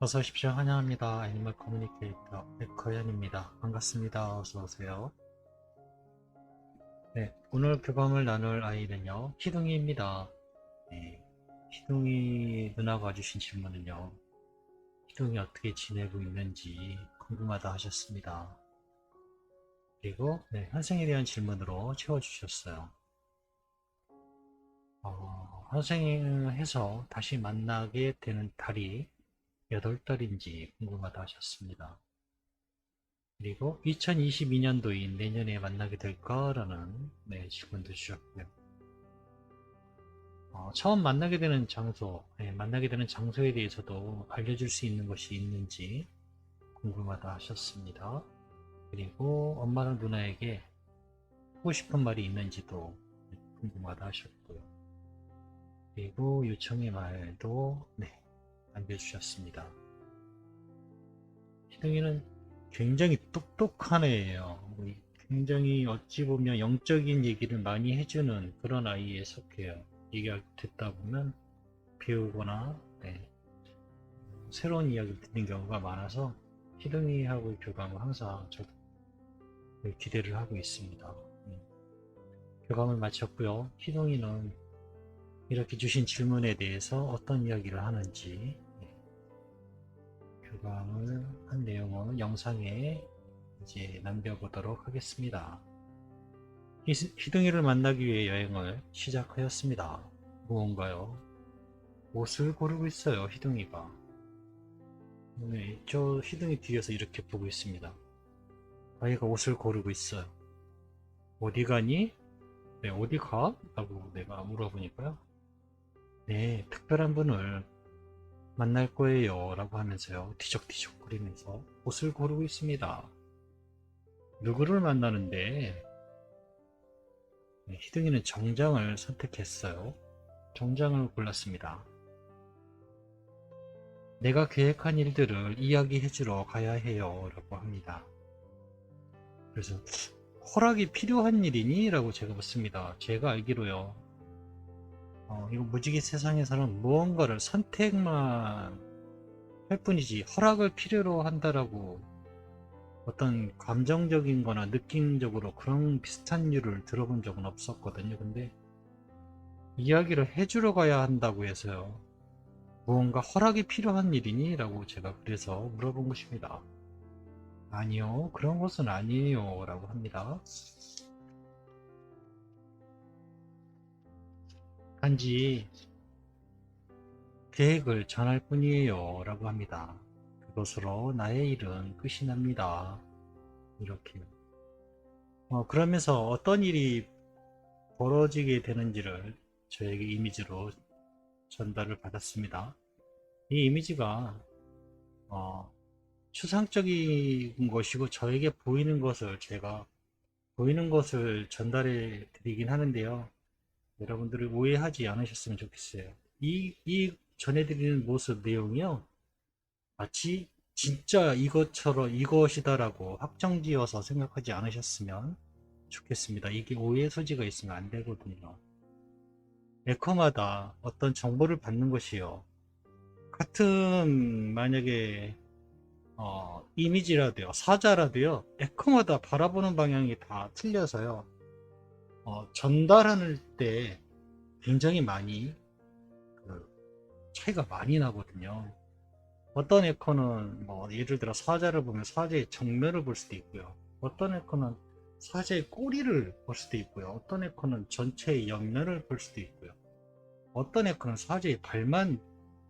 어서 오십시오. 환영합니다. 애니멀 커뮤니케이터 백커연입니다. 반갑습니다. 어서 오세요. 네, 오늘 교감을 나눌 아이는요, 희둥이입니다. 네, 희둥이 누나가 주신 질문은요, 희둥이 어떻게 지내고 있는지 궁금하다 하셨습니다. 그리고 네, 현생에 대한 질문으로 채워주셨어요. 현생에서 다시 만나게 되는 달이 몇 월 달인지 궁금하다 하셨습니다. 그리고 2022년도인 내년에 만나게 될까라는 네, 질문도 주셨고요. 처음 만나게 되는 장소, 만나게 되는 장소에 대해서도 알려줄 수 있는 것이 있는지 궁금하다 하셨습니다. 그리고 엄마랑 누나에게 하고 싶은 말이 있는지도 궁금하다 하셨고요. 그리고 요청의 말도 네, 남겨주셨습니다. 희동이는 굉장히 똑똑한 애예요. 굉장히 어찌 보면 영적인 얘기를 많이 해주는 그런 아이에 속해요. 얘기가 듣다 보면 배우거나 네, 새로운 이야기를 듣는 경우가 많아서 희동이하고의 교감을 항상 저도 기대를 하고 있습니다. 교감을 마쳤고요. 희동이는 이렇게 주신 질문에 대해서 어떤 이야기를 하는지 교감을 한 내용을 영상에 이제 남겨보도록 하겠습니다. 희둥이를 만나기 위해 여행을 시작하였습니다. 무언가요? 옷을 고르고 있어요, 희둥이가. 네, 저 희둥이 뒤에서 이렇게 보고 있습니다. 아이가 옷을 고르고 있어요. 어디 가니? 네, 어디 가? 라고 내가 물어보니까요. 네, 특별한 분을 만날 거예요. 라고 하면서요. 뒤적뒤적 거리면서 옷을 고르고 있습니다. 누구를 만나는데? 네, 희둥이는 정장을 선택했어요. 정장을 골랐습니다. 내가 계획한 일들을 이야기해주러 가야 해요. 라고 합니다. 그래서 허락이 필요한 일이니? 라고 제가 묻습니다. 제가 알기로요. 이거 무지개 세상에서는 무언가를 선택만 할 뿐이지 허락을 필요로 한다라고 어떤 감정적인 거나 느낌적으로 그런 비슷한 일을 들어본 적은 없었거든요. 근데 이야기를 해주러 가야 한다고 해서요. 무언가 허락이 필요한 일이니? 라고 제가 그래서 물어본 것입니다. 아니요, 그런 것은 아니에요. 라고 합니다. 단지 계획을 전할 뿐이에요. 라고 합니다. 그것으로 나의 일은 끝이 납니다. 이렇게. 그러면서 어떤 일이 벌어지게 되는지를 저에게 이미지로 전달을 받았습니다. 이 이미지가 추상적인 것이고 저에게 보이는 것을 제가 보이는 것을 전달해 드리긴 하는데요. 여러분들이 오해하지 않으셨으면 좋겠어요. 이 전해드리는 모습 내용이요. 마치 진짜 이것처럼 이것이다라고 확정지어서 생각하지 않으셨으면 좋겠습니다. 이게 오해 소지가 있으면 안 되거든요. 매커마다 어떤 정보를 받는 것이요. 같은 만약에 이미지라도요, 사자라도요, 매커마다 바라보는 방향이 다 틀려서요. 전달하는 때 굉장히 많이 그 차이가 많이 나거든요. 어떤 에커는 뭐 예를 들어 사자를 보면 사자의 정면을 볼 수도 있고요. 어떤 에커는 사자의 꼬리를 볼 수도 있고요. 어떤 에커는 전체의 옆면을 볼 수도 있고요. 어떤 에커는 사자의 발만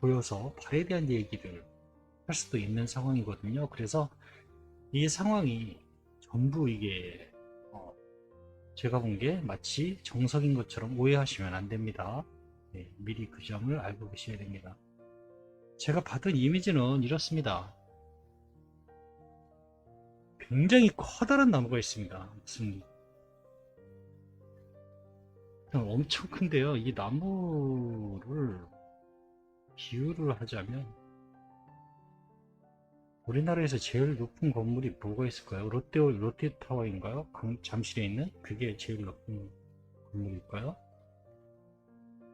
보여서 발에 대한 얘기를 할 수도 있는 상황이거든요. 그래서 이 상황이 전부 이게 제가 본 게 마치 정석인 것처럼 오해하시면 안 됩니다. 네, 미리 그 점을 알고 계셔야 됩니다. 제가 받은 이미지는 이렇습니다. 굉장히 커다란 나무가 있습니다. 무슨 엄청 큰데요. 이 나무를 비유를 하자면 우리나라에서 제일 높은 건물이 뭐가 있을까요? 롯데타워인가요? 잠실에 있는? 그게 제일 높은 건물일까요?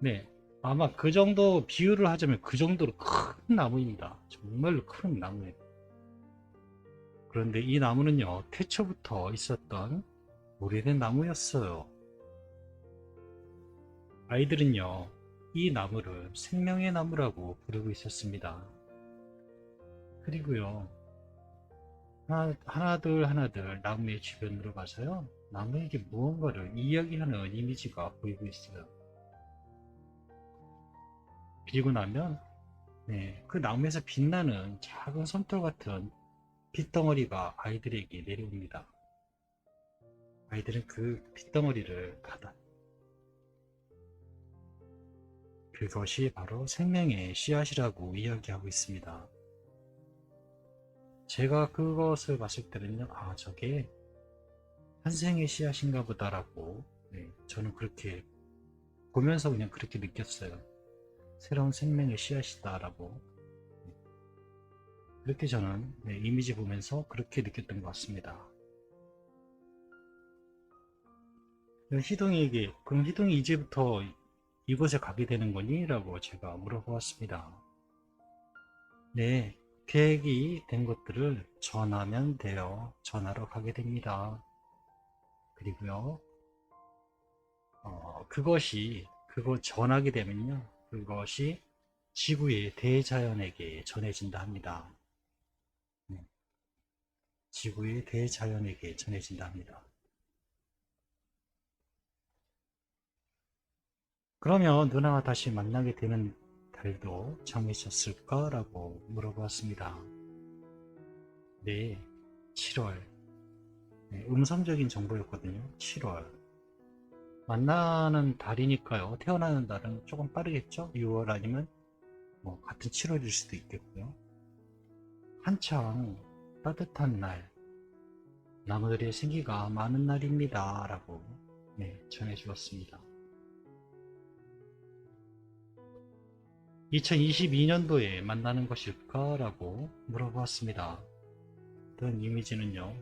네. 아마 그 정도 비유를 하자면 그 정도로 큰 나무입니다. 정말로 큰 나무예요. 그런데 이 나무는요, 태초부터 있었던 오래된 나무였어요. 아이들은요, 이 나무를 생명의 나무라고 부르고 있었습니다. 그리고요, 하나둘 나무의 주변으로 가서요, 나무에게 무언가를 이야기하는 이미지가 보이고 있어요. 그리고 나면, 네, 그 나무에서 빛나는 작은 솜털 같은 빗덩어리가 아이들에게 내려옵니다. 아이들은 그 빗덩어리를 받아. 그것이 바로 생명의 씨앗이라고 이야기하고 있습니다. 제가 그것을 봤을 때는요, 아, 저게 환생의 씨앗인가 보다라고, 네, 저는 그렇게 보면서 그냥 그렇게 느꼈어요. 새로운 생명의 씨앗이다라고. 그렇게 저는, 네, 이미지 보면서 그렇게 느꼈던 것 같습니다. 희동이에게, 그럼 희동이 이제부터 이곳에 가게 되는 거니? 라고 제가 물어보았습니다. 네, 계획이 된 것들을 전하면 돼요. 전하러 가게 됩니다. 그리고요, 그거 전하게 되면요, 그것이 지구의 대자연에게 전해진다 합니다. 네, 지구의 대자연에게 전해진다 합니다. 그러면 누나와 다시 만나게 되는 달도 정해졌을까라고 물어보았습니다. 네, 7월. 네, 음성적인 정보였거든요. 7월. 만나는 달이니까요. 태어나는 달은 조금 빠르겠죠? 6월 아니면 뭐 같은 7월일 수도 있겠고요. 한창 따뜻한 날, 나무들의 생기가 많은 날입니다. 라고, 네, 전해주었습니다. 2022년도에 만나는 것일까? 라고 물어보았습니다. 어떤 이미지는요,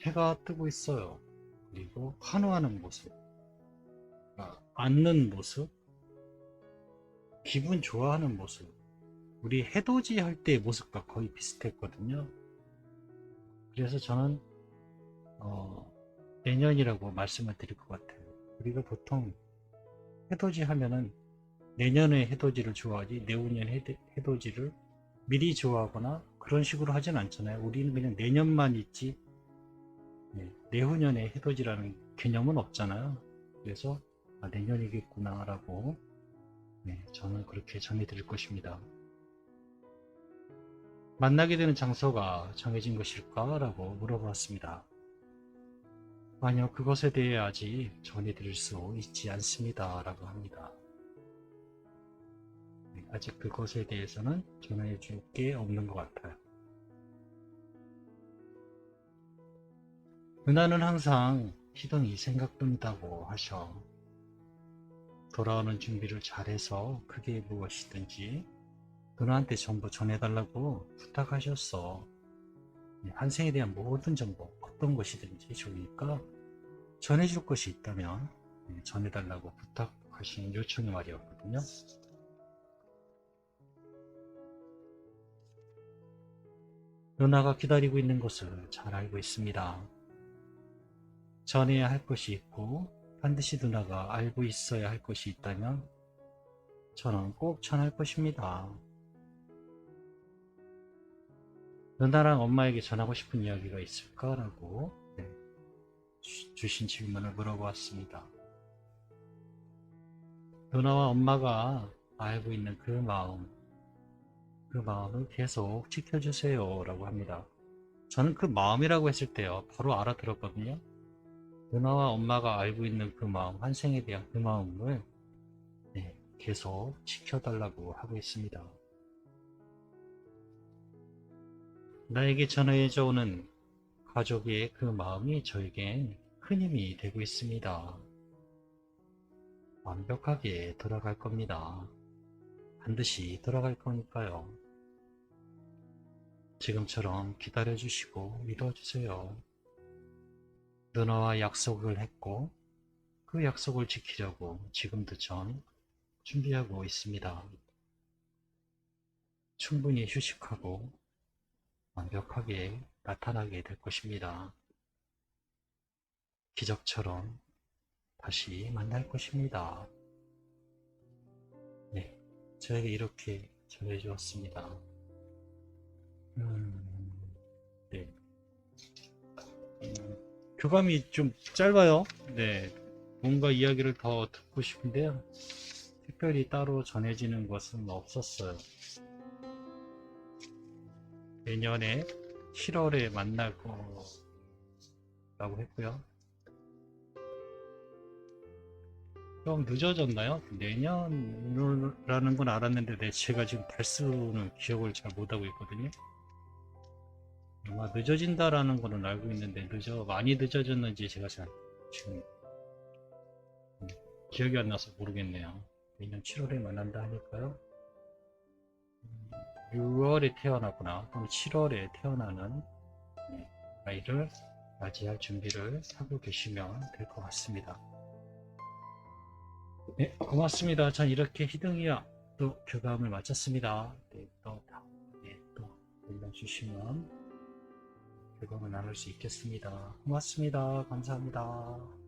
해가 뜨고 있어요. 그리고 환호하는 모습, 앉는 모습, 기분 좋아하는 모습, 우리 해돋이 할 때의 모습과 거의 비슷했거든요. 그래서 저는 어, 내년이라고 말씀을 드릴 것 같아요. 우리가 보통 해돋이 하면은 내년에 해돋이를 좋아하지 내후년 해돋이를 미리 좋아하거나 그런 식으로 하진 않잖아요. 우리는 그냥 내년만 있지, 네, 내후년에 해돋이라는 개념은 없잖아요. 그래서 아, 내년이겠구나 라고, 네, 저는 그렇게 전해드릴 것입니다. 만나게 되는 장소가 정해진 것일까? 라고 물어보았습니다. 아니요, 그것에 대해 아직 전해드릴 수 있지 않습니다. 라고 합니다. 네, 아직 그것에 대해서는 전해줄 게 없는 것 같아요. 누나는 항상 희동이 생각된다고 하셔. 돌아오는 준비를 잘해서 그게 무엇이든지 누나한테 전부 전해달라고 부탁하셨어. 네, 한생에 대한 모든 정보, 어떤 것이든지 좋으니까 전해줄 것이 있다면 네, 전해달라고 부탁하신 요청의 말이었거든요. 누나가 기다리고 있는 것을 잘 알고 있습니다. 전해야 할 것이 있고 반드시 누나가 알고 있어야 할 것이 있다면 저는 꼭 전할 것입니다. 누나랑 엄마에게 전하고 싶은 이야기가 있을까라고, 네, 주신 질문을 물어보았습니다. 누나와 엄마가 알고 있는 그 마음을 계속 지켜주세요 라고 합니다. 저는 그 마음이라고 했을 때요, 바로 알아들었거든요. 누나와 엄마가 알고 있는 그 마음, 환생에 대한 그 마음을, 네, 계속 지켜달라고 하고 있습니다. 나에게 전해져 오는 가족의 그 마음이 저에겐 큰 힘이 되고 있습니다. 완벽하게 돌아갈 겁니다. 반드시 돌아갈 거니까요. 지금처럼 기다려주시고 믿어주세요. 누나와 약속을 했고 그 약속을 지키려고 지금도 전 준비하고 있습니다. 충분히 휴식하고 완벽하게 나타나게 될 것입니다. 기적처럼 다시 만날 것입니다. 네, 저에게 이렇게 전해주었습니다. 네. 교감이 좀 짧아요. 네, 뭔가 이야기를 더 듣고 싶은데요. 특별히 따로 전해지는 것은 없었어요. 내년에 7월에 만날 거라고 했고요. 좀 늦어졌나요? 내년이라는 건 알았는데 제가 지금 달수는 기억을 잘 못하고 있거든요. 아마 늦어진다라는 거는 알고 있는데 많이 늦어졌는지 제가 잘 지금 기억이 안 나서 모르겠네요. 내년 7월에 만난다 하니까요. 6월에 태어나거나 또는 7월에 태어나는 아이를 맞이할 준비를 하고 계시면 될 것 같습니다. 네, 고맙습니다. 전 이렇게 희등이와 또 교감을 마쳤습니다. 네, 또 연락 주시면 교감을 나눌 수 있겠습니다. 고맙습니다. 감사합니다.